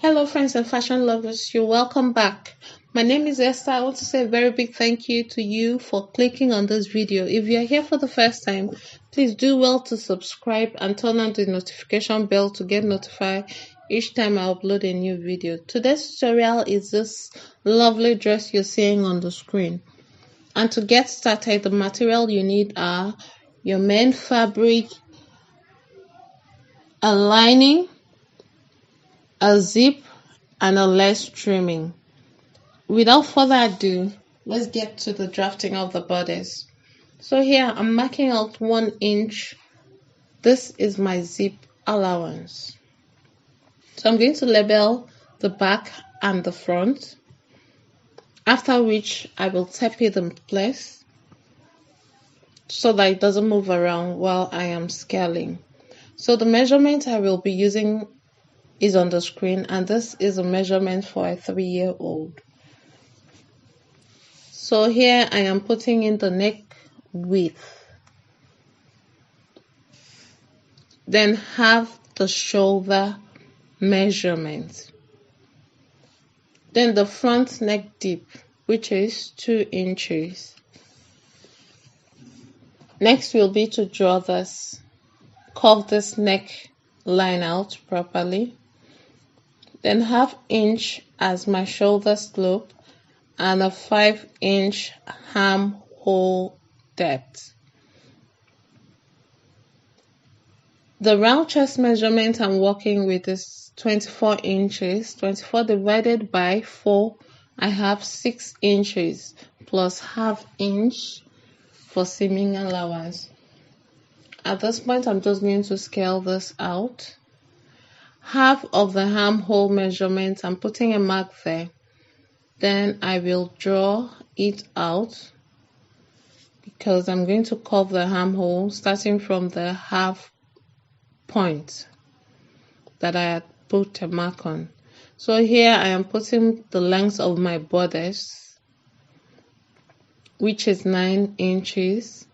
Hello, friends and fashion lovers. You're welcome back. My name is Esther. I want to say a very big thank you to you for clicking on this video. If you're here for the first time, please do well to subscribe and turn on the notification bell to get notified each time I upload a new video. Today's tutorial is this lovely dress you're seeing on the screen. And to get started, the material you need are your main fabric, a lining, a zip, and a lace trimming. Without further ado, let's get to the drafting of the bodice. So here I'm marking out 1 inch. This is my zip allowance. So I'm going to label the back and the front, after which I will tape it in place so that it doesn't move around while I am scaling. So the measurement I will be using is on the screen, and this is a measurement for a 3-year-old. So here I am putting in the neck width, then have the shoulder measurement, then the front neck dip, which is 2 inches. Next will be to draw this, curve this neck line out properly, then 1/2 inch as my shoulder slope and a 5-inch armhole depth. The round chest measurement I'm working with is 24 inches. 24 divided by 4, I have 6 inches plus 1/2 inch for seaming allowance. At this point, I'm just going to scale this out. Half of the armhole measurement, I'm putting a mark there. Then I will draw it out because I'm going to curve the armhole starting from the 1/2 point that I had put a mark on. So here I am putting the length of my bodice, which is 9 inches,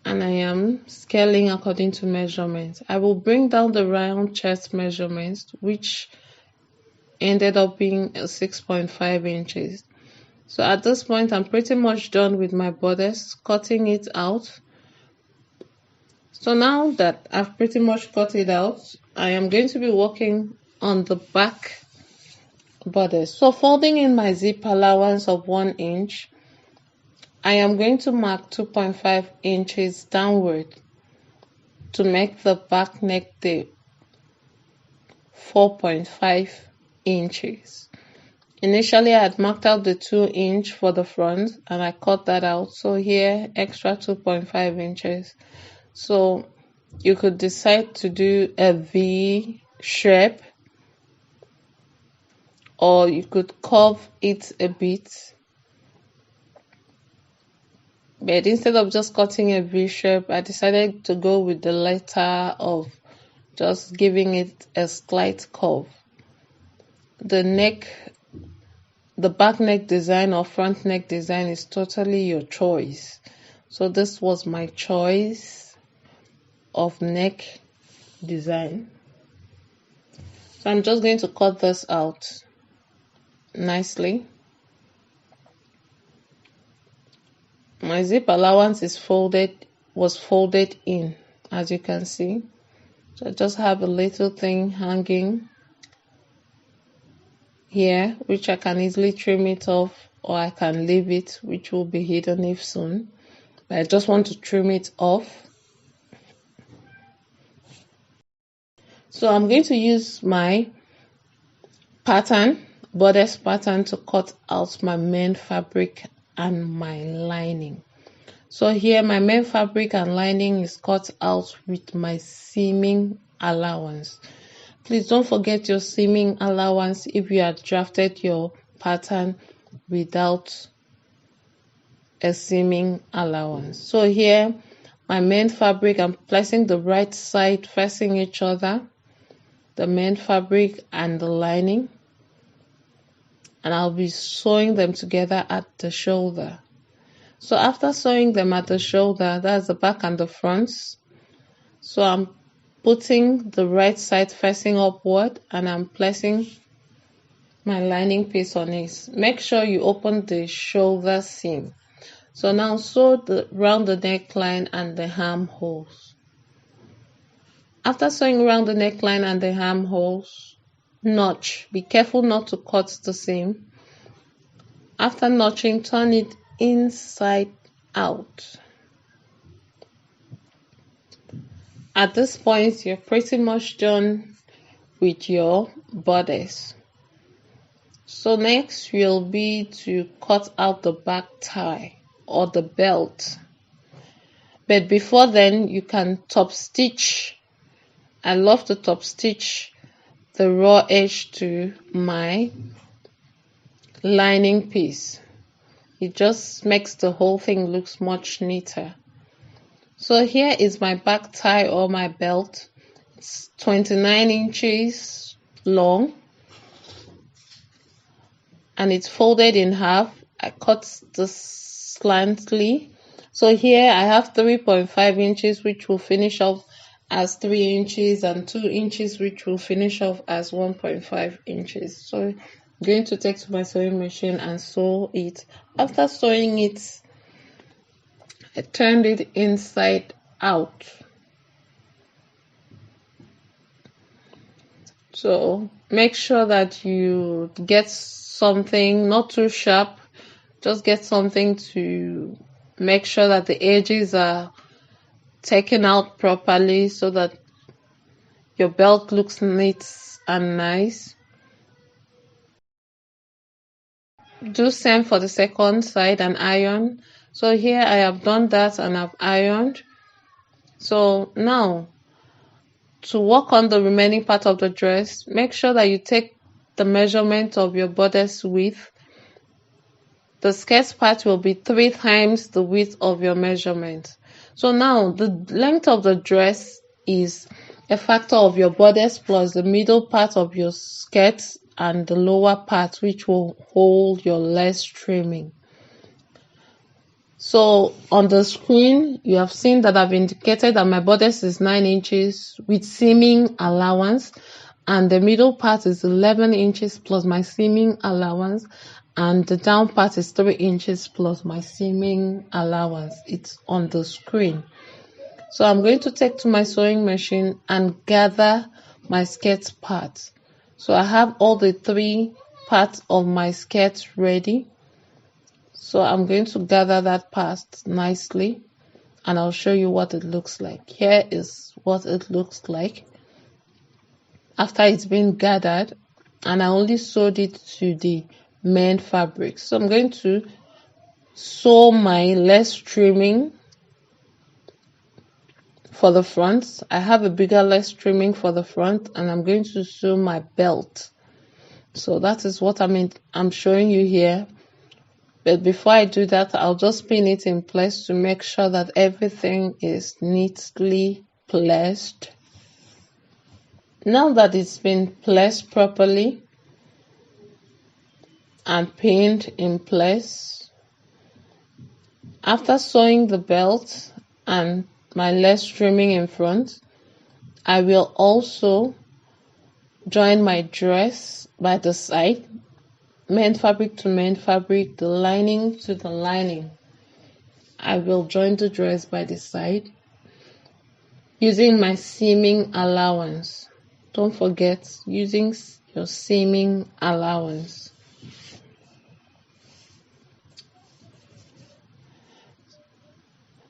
and I am scaling according to measurements. I will bring down the round chest measurements, which ended up being 6.5 inches. So at this point, I'm pretty much done with my bodice, cutting it out. So now that I've pretty much cut it out, I am going to be working on the back bodice. So folding in my zip allowance of 1 inch, I am going to mark 2.5 inches downward to make the back neck dip 4.5 inches. Initially, I had marked out the 2 inch for the front and I cut that out. So here, extra 2.5 inches. So you could decide to do a V shape, or you could curve it a bit. But instead of just cutting a V shape, I decided to go with the letter of just giving it a slight curve. The back neck design or front neck design is totally your choice. So this was my choice of neck design. So I'm just going to cut this out nicely. My zip allowance was folded in, as you can see. So I just have a little thing hanging here, which I can easily trim it off, or I can leave it, which will be hidden if soon. But I just want to trim it off. So I'm going to use my bodice pattern, to cut out my main fabric and my lining. So here my main fabric and lining is cut out with my seaming allowance. Please don't forget your seaming allowance if you had drafted your pattern without a seaming allowance. So here my main fabric, I'm placing the right side facing each other, the main fabric and the lining, and I'll be sewing them together at the shoulder. So after sewing them at the shoulder, that's the back and the front. So I'm putting the right side facing upward, and I'm placing my lining piece on it. Make sure you open the shoulder seam. So now sew round the neckline and the armholes. After sewing around the neckline and the armholes, notch. Be careful not to cut the seam. After notching, turn it inside out. At this point, you're pretty much done with your bodice. So next will be to cut out the back tie or the belt. But before then, you can top stitch. I love to top stitch the raw edge to my lining piece. It just makes the whole thing looks much neater. So here is my back tie or my belt. It's 29 inches long and it's folded in half. I cut this slantly. So here I have 3.5 inches which will finish off as 3 inches and 2 inches which will finish off as 1.5 inches. So I'm going to take to my sewing machine and sew it. After sewing it, I turned it inside out. So make sure that you get something not too sharp, just get something to make sure that the edges are taken out properly so that your belt looks neat and nice. Do same for the second side and iron. So here I have done that and I've ironed. So now to work on the remaining part of the dress, make sure that you take the measurement of your bodice width. The skirt part will be 3 times the width of your measurement. So now the length of the dress is a factor of your bodice plus the middle part of your skirt and the lower part which will hold your lace trimming. So on the screen, you have seen that I've indicated that my bodice is 9 inches with seaming allowance, and the middle part is 11 inches plus my seaming allowance, and the down part is 3 inches plus my seaming allowance. It's on the screen. So I'm going to take to my sewing machine and gather my skirt part. So I have all the 3 parts of my skirt ready. So I'm going to gather that part nicely and I'll show you what it looks like. Here is what it looks like after it's been gathered, and I only sewed it to the main fabric. So I'm going to sew my lace trimming for the front. I have a bigger lace trimming for the front, and I'm going to sew my belt. So that is what I'm showing you here. But before I do that, I'll just pin it in place to make sure that everything is neatly placed. Now that it's been placed properly and pinned in place, after sewing the belt and my lace trimming in front, I will also join my dress by the side, main fabric to main fabric, the lining to the lining. I will join the dress by the side using my seaming allowance. Don't forget using your seaming allowance.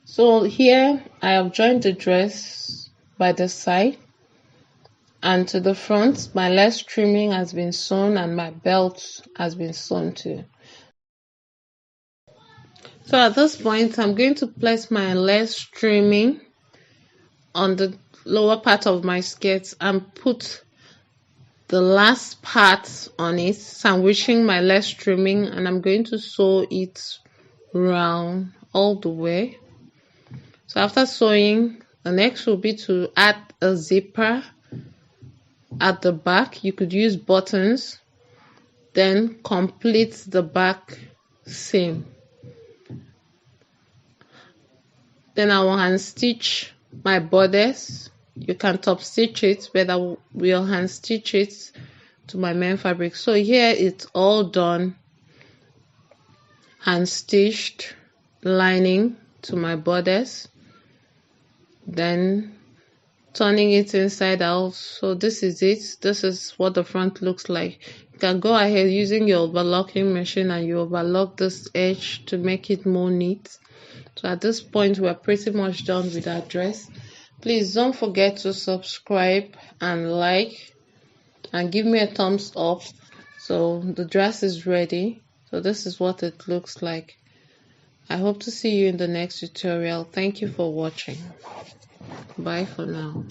So here I have joined the dress by the side, and to the front my lace trimming has been sewn and my belt has been sewn too. So at this point I'm going to place my lace trimming on the lower part of my skirt and put the last part on it, sandwiching my lace trimming, and I'm going to sew it round all the way. So after sewing, the next will be to add a zipper at the back. You could use buttons, then complete the back seam. Then I will hand stitch my bodice you can top stitch it, but I will hand stitch it to my main fabric. So here it's all done, hand stitched lining to my bodice, then turning it inside out. So this is it. This is what the front looks like. You can go ahead using your overlocking machine and you overlock this edge to make it more neat. So at this point we're pretty much done with our dress. Please don't forget to subscribe and like and give me a thumbs up. So the dress is ready. So this is what it looks like. I hope to see you in the next tutorial. Thank you for watching. Bye for now.